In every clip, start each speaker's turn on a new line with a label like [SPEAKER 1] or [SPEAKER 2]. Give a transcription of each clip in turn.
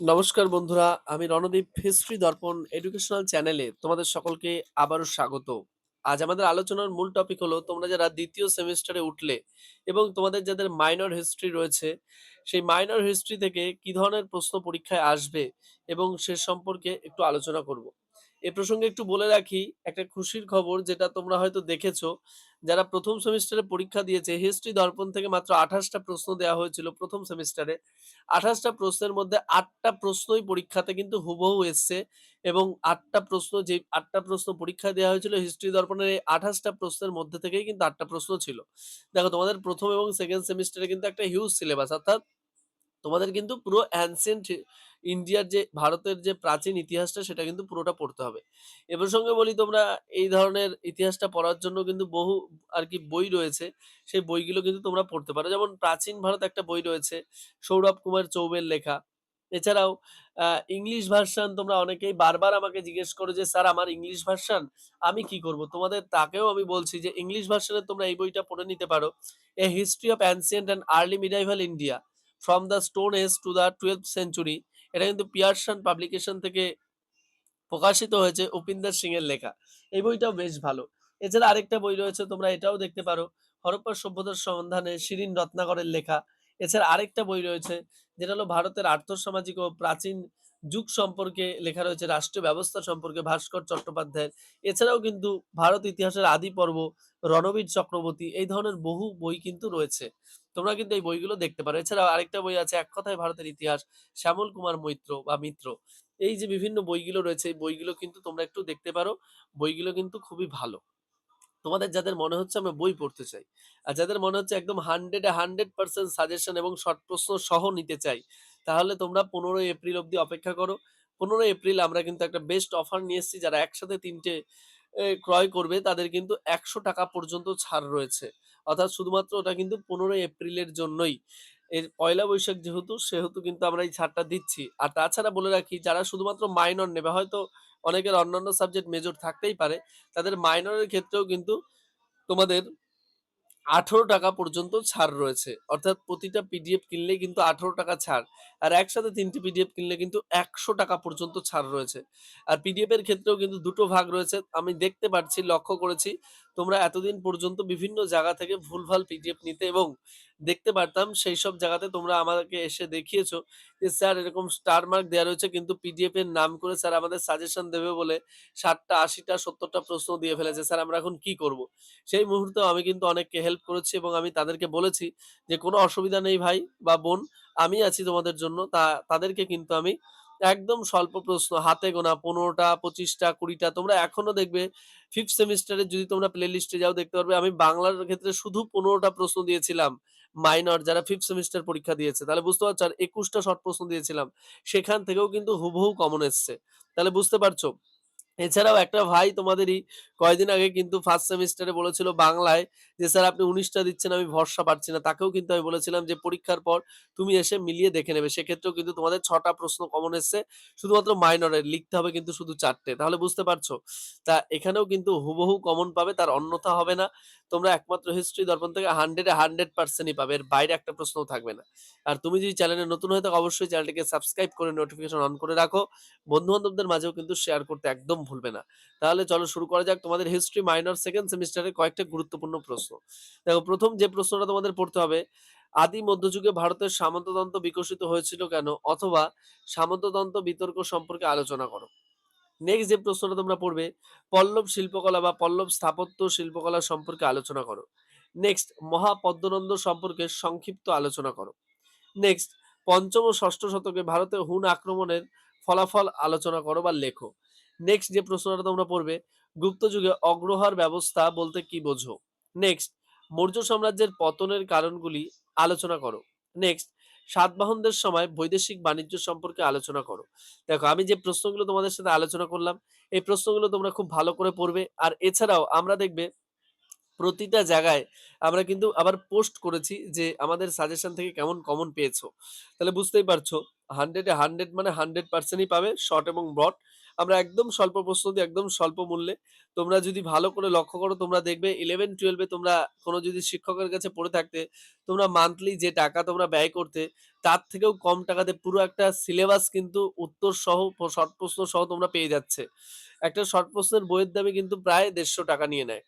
[SPEAKER 1] নমস্কার বন্ধুরা, আমি রণদীপ হিস্ট্রি দর্পণ এডুকেশনাল চ্যানেলে তোমাদের সকলকে আবারও স্বাগত। আজ আমাদের আলোচনার মূল টপিক হলো তোমরা যারা দ্বিতীয় সেমিস্টারে উঠলে এবং তোমাদের যাদের মাইনর হিস্ট্রি রয়েছে, সেই মাইনর হিস্ট্রি থেকে কি ধরনের প্রশ্ন পরীক্ষায় আসবে এবং সে সম্পর্কে একটু আলোচনা করব। এ প্রসঙ্গে একটু বলে রাখি একটা খুশির খবর, যেটা তোমরা হয়তো দেখেছো। যারা প্রথম সেমিস্টারে পরীক্ষা দিয়েছে, হিস্ট্রি দর্পণ থেকে মাত্র 28টা প্রশ্ন দেওয়া হয়েছিল প্রথম সেমিস্টারে। 28টা প্রশ্নের মধ্যে 8টা প্রশ্নই পরীক্ষাতে কিন্তু হুবহু এসছে, এবং 8টা প্রশ্ন, যে 8টা প্রশ্ন পরীক্ষায় দেওয়া হয়েছিল হিস্ট্রি দর্পণের, এই 28টা প্রশ্নের মধ্যে থেকেই কিন্তু 8টা প্রশ্ন ছিল। দেখো, তোমাদের প্রথম এবং সেকেন্ড সেমিস্টারে কিন্তু একটা হিউজ সিলেবাস, অর্থাৎ তোমাদের কিন্তু পুরো অ্যানসিয়েন্ট ইন্ডিয়ার যে ভারতের যে প্রাচীন ইতিহাসটা সেটা কিন্তু পুরোটা পড়তে হবে। এ প্রসঙ্গে বলি, তোমরা এই ধরনের ইতিহাসটা পড়ার জন্য কিন্তু বহু আর কি বই রয়েছে। সেই বইগুলো কিন্তু তোমরা পড়তে পারো। যেমন প্রাচীন ভারত একটা বই রয়েছে, সৌরভ কুমার চৌবের লেখা। এছাড়াও ইংলিশ ভার্সন, তোমরা অনেকেই বারবার আমাকে জিজ্ঞেস করো যে স্যার আমার ইংলিশ ভার্সন আমি কি করব? তোমাদের তাকেও আমি বলছি যে ইংলিশ ভার্সনে তোমরা এই বইটা পড়ে নিতে পারো। A history of ancient and early medieval India from the stone age to the 12th century. এটা কিন্তু পিয়ারসন পাবলিকেশন থেকে প্রকাশিত হয়েছে, উপিন্দর সিং এর লেখা। এই বইটাও বেশ ভালো। এছাড়া আরেকটা বই রয়েছে, তোমরা এটাও দেখতে পারো, হরপ্পা সভ্যতার সন্ধানে, শিরিন রত্নাকরের লেখা। এছাড়া আরেকটা বই রয়েছে, যেটা হলো ভারতের আর্থসামাজিক ও প্রাচীন যুগ সম্পর্কে লেখা রয়েছে, রাষ্ট্রীয় ব্যবস্থা সম্পর্কে, ভাস্কর চট্টোপাধ্যায়ের। এছাড়াও কিন্তু ভারত ইতিহাসের আদি পর্ব, রণবীর চক্রবর্তী, এই ধরনের বহু বই কিন্তু রয়েছে। তোমরা কিন্তু এই বইগুলো দেখতে পারো। এছাড়াও আরেকটা বই আছে, এক কথায় ভারতের ইতিহাস, শ্যামল কুমার মৈত্র বা মিত্র। এই যে বিভিন্ন বইগুলো রয়েছে, এই বইগুলো কিন্তু তোমরা একটু দেখতে পারো। বইগুলো কিন্তু খুবই ভালো। তোমাদের যাদের মনে হচ্ছে আমরা বই পড়তে চাই, আর যাদের মনে হচ্ছে একদম 100% সাজেশন এবং শর্ট প্রশ্ন সহ নিতে চাই, তাহলে তোমরা 15 এপ্রিল অব্দি অপেক্ষা করো। 15 এপ্রিল আমরা কিন্তু একটা বেস্ট অফার নিয়ে এসেছি। যারা একসাথে 3টে ক্রয় করবে তাদের কিন্তু 100 টাকা পর্যন্ত ছাড় রয়েছে। অর্থাৎ শুধুমাত্র ওটা কিন্তু 15 এপ্রিলের জন্যই। এর পয়লা বৈশাখ যেহেতু, সেহেতু কিন্তু আমরা এই ছাড়টা দিচ্ছি। আর তাছাড়া বলে রাখি, যারা শুধুমাত্র মাইনর নেবে, হয়তো অনেকের অন্যান্য সাবজেক্ট মেজর থাকতেই পারে, তাদের মাইনরের ক্ষেত্রেও কিন্তু তোমাদের 18 টাকা পর্যন্ত ছাড় রয়েছে। অর্থাৎ প্রতিটা পিডিএফ কিনলেই কিন্তু 18 টাকা ছাড়। আর একসাথে 3টে পিডিএফ কিনলে কিন্তু 100 টাকা পর্যন্ত ছাড় রয়েছে। আর পিডিএফ এর ক্ষেত্রেও কিন্তু দুটো ভাগ রয়েছে। আমি দেখতে পাচ্ছি, লক্ষ্য করেছি, তোমরা এতদিন পর্যন্ত বিভিন্ন জায়গা থেকে ভুলভাল পিডিএফ নিতে, এবং দেখতে পারতাম সেই সব জায়গাতে তোমরা আমাকে এসে দেখিয়েছো যে স্যার এরকম স্টার মার্ক দেওয়া রয়েছে, কিন্তু পিডিএফ এর নাম করে স্যার আমাদের সাজেশন দেবে বলে 60টা 80টা 70টা প্রশ্ন দিয়ে ফেলেছে, স্যার আমরা এখন কি করব? সেই মুহূর্তেও আমি কিন্তু অনেককে হেল্প করেছি, এবং আমি তাদেরকে বলেছি যে কোনো অসুবিধা নেই ভাই বা বোন, আমি আছি তোমাদের জন্য। তাদেরকে কিন্তু আমি একদম স্বল্প প্রশ্ন, হাতে গোনা 15টা 25টা 20টা, তোমরা এখনো দেখবে ফিফথ সেমিস্টারে যদি তোমরা প্লে লিস্টে যাও দেখতে পারবে আমি বাংলার ক্ষেত্রে শুধু 15টা প্রশ্ন দিয়েছিলাম। মাইনর যারা ফিফথ সেমিস্টার পরীক্ষা দিয়েছে, তাহলে বুঝতে পারছো, আর 21টা শর্ট প্রশ্ন দিয়েছিলাম, সেখান থেকেও কিন্তু হুবহু কমন এসছে। তাহলে বুঝতে পারছো। এছাড়াও একটা ভাই তোমাদেরই কয়েকদিন আগে কিন্তু ফার্স্ট সেমিস্টারে বলেছিল বাংলায় যে স্যার আপনি 19টা দিচ্ছেন, আমি ভরসা পাচ্ছি না। তাকেও কিন্তু আমি বলেছিলাম যে পরীক্ষার পর তুমি এসে মিলিয়ে দেখে নেবে। সেক্ষেত্রেও কিন্তু তোমাদের 6টা প্রশ্ন কমন এসছে, শুধুমাত্র মাইনরের। লিখতে হবে কিন্তু শুধু 4টে। তাহলে বুঝতে পারছো। তা এখানেও কিন্তু হুবহু কমন পাবে, তার অন্যথা হবে না। তোমরা একমাত্র হিস্ট্রি দর্পণ থেকে 100% পাবে, এর বাইরে একটা প্রশ্নও থাকবে না। আর তুমি যদি চ্যানেলে নতুন হয়ে থাকো, অবশ্যই চ্যানেলটিকে সাবস্ক্রাইব করে নোটিফিকেশন অন করে রাখো। বন্ধু-বান্ধবদের মাঝেও কিন্তু শেয়ার করতে একদম ভুলবে না। তাহলে চলো শুরু করা যাক তোমাদের হিস্ট্রি মাইনর সেকেন্ড সেমিস্টারের কয়েকটা গুরুত্বপূর্ণ প্রশ্ন। দেখো, প্রথম যে প্রশ্নটা তোমাদের পড়তে হবে, আদি মধ্যযুগে ভারতের সামন্ততন্ত্র বিকশিত হয়েছিল কেন? অথবা সামন্ততন্ত্র বিতর্ক সম্পর্কে আলোচনা করো। নেক্সট যে প্রশ্নটা তোমরা পড়বে, পল্লব শিল্পকলা বা পল্লব স্থাপত্য শিল্পকলা সম্পর্কে আলোচনা করো। নেক্সট, মহাপদ্মনন্দ সম্পর্কে সংক্ষিপ্ত আলোচনা করো। নেক্সট, পঞ্চম ও ষষ্ঠ শতকে ভারতে হুন আক্রমণের ফলাফল আলোচনা করো বা লেখো। নেক্সট যে প্রশ্নটা তোমরা পড়বে, গুপ্ত যুগে অগ্রহার ব্যবস্থা বলতে কি বোঝো? নেক্সট, মৌর্য সাম্রাজ্যের পতনের কারণগুলি আলোচনা করো। নেক্সট, সাতবাহনদের সময় বৈদেশিক বাণিজ্য সম্পর্কে আলোচনা করো। দেখো, আমি যে প্রশ্নগুলো তোমাদের সাথে আলোচনা করলাম, এই প্রশ্নগুলো তোমরা খুব ভালো করে পড়বে। আর এছাড়াও আমরা দেখবে প্রতিটা জায়গায় আমরা কিন্তু আবার পোস্ট করেছি যে আমাদের সাজেশন থেকে কেমন কমন পেয়েছো। তাহলে বুঝতেই পারছো, 100 মানে 100%ই পাবে, শর্ট এবং ব্রড। আমরা একদম স্বল্প প্রশ্ন দিই, একদম স্বল্প মূল্যে। তোমরা যদি ভালো করে লক্ষ্য করো তোমরা দেখবে 11-12 এ তোমরা কোনো যদি শিক্ষকের কাছে পড়ে থাকতে, তোমরা মান্থলি যে টাকা তোমরা ব্যয় করতে, তার থেকেও কম টাকাতে পুরো একটা সিলেবাস কিন্তু উত্তর সহ শর্ট প্রশ্ন সহ তোমরা পেয়ে যাচ্ছে। একটা শর্ট প্রশ্নের বইয়ের দামই কিন্তু প্রায় ৳১৫০ নিয়ে নেয়।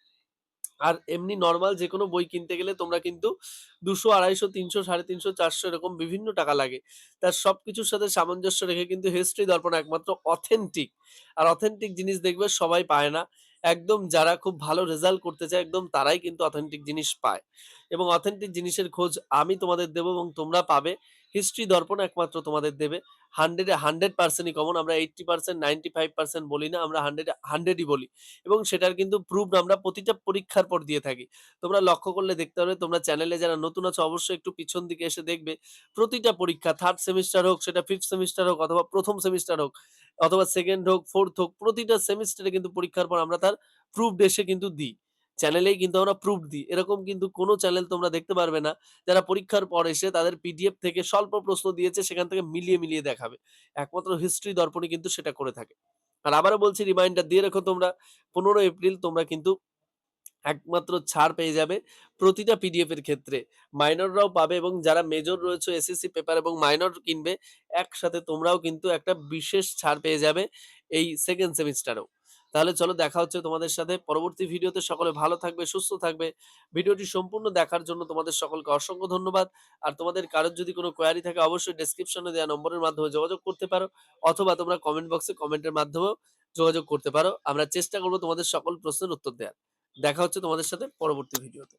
[SPEAKER 1] আর এমনি নরমাল যেকোনো বই কিনতে গেলে তোমরা কিন্তু ২০০, ২৫০, ৩০০, ৩৫০, ৪০০ এরকম বিভিন্ন টাকা লাগে। তার সবকিছুর সাথে সামঞ্জস্য রেখে কিন্তু হিস্ট্রি দর্পণ একমাত্র অথেন্টিক। আর অথেন্টিক জিনিস দেখবে সবাই পায় না। একদম যারা খুব ভালো রেজাল্ট করতে চায় একদম তারাই কিন্তু অথেন্টিক জিনিস পায়। এবং অথেন্টিক জিনিসের খোঁজ আমি তোমাদের দেব এবং তোমরা পাবে। হিস্ট্রি দর্পণ একমাত্র তোমাদের দেবে। 100 এ 100% ই কমন। আমরা 80% 95% বলি না। আমরা 100 এ 100 ই বলি। এবং সেটার কিন্তু প্রুফ আমরা প্রতিটা পরীক্ষার পর দিয়ে থাকি। তোমরা লক্ষ্য করলে দেখতে পারবে তোমরা চ্যানেলে যারা নতুন আছো অবশ্যই একটু পিছন দিকে এসে দেখবে। প্রতিটা পরীক্ষা 3rd সেমিস্টার হোক, সেটা 5th সেমিস্টার হোক অথবা ১ম সেমিস্টার হোক অথবা 2nd হোক, 4th হোক, প্রতিটা সেমিস্টারে কিন্তু পরীক্ষার পর আমরা তার প্রুফড এসে কিন্তু দিই। চ্যানেলেই কিন্তু আমরা প্রুফ দিই। এরকম কিন্তু কোনো চ্যানেল তোমরা দেখতে পারবে না, যারা পরীক্ষার পর এসে তাদের পিডিএফ থেকে স্বল্প প্রশ্ন দিয়েছে সেখান থেকে মিলিয়ে দেখাবে। একমাত্র হিস্ট্রি দর্পণই কিন্তু সেটা করে থাকে। আর আবারও বলছি রিমাইন্ডার দিয়ে রেখো তোমরা ১৫ এপ্রিল তোমরা কিন্তু একমাত্র ছাড় পেয়ে যাবে প্রতিটা পিডিএফ এর ক্ষেত্রে। মাইনররাও পাবে এবং যারা মেজর রয়েছে এসএসসি পেপার এবং মাইনর কিনবে একসাথে তোমরাও কিন্তু একটা বিশেষ ছাড় পেয়ে যাবে এই 2nd সেমিস্টারেও। তাহলে চলো দেখা হচ্ছে তোমাদের সাথে পরবর্তী ভিডিওতে। সকলে ভালো থাকবে, সুস্থ থাকবে। ভিডিওটি সম্পূর্ণ দেখার জন্য তোমাদের সকলকে অসংখ্য ধন্যবাদ। আর তোমাদের কারোর যদি কোনো কোয়েরি থাকে অবশ্যই ডেসক্রিপশনে দেওয়া নম্বরের মাধ্যমে যোগাযোগ করতে পারো অথবা তোমরা কমেন্ট বক্সে কমেন্টের মাধ্যমেও যোগাযোগ করতে পারো। আমরা চেষ্টা করব তোমাদের সকল প্রশ্নের উত্তর দেয়ার। দেখা হচ্ছে তোমাদের সাথে পরবর্তী ভিডিওতে।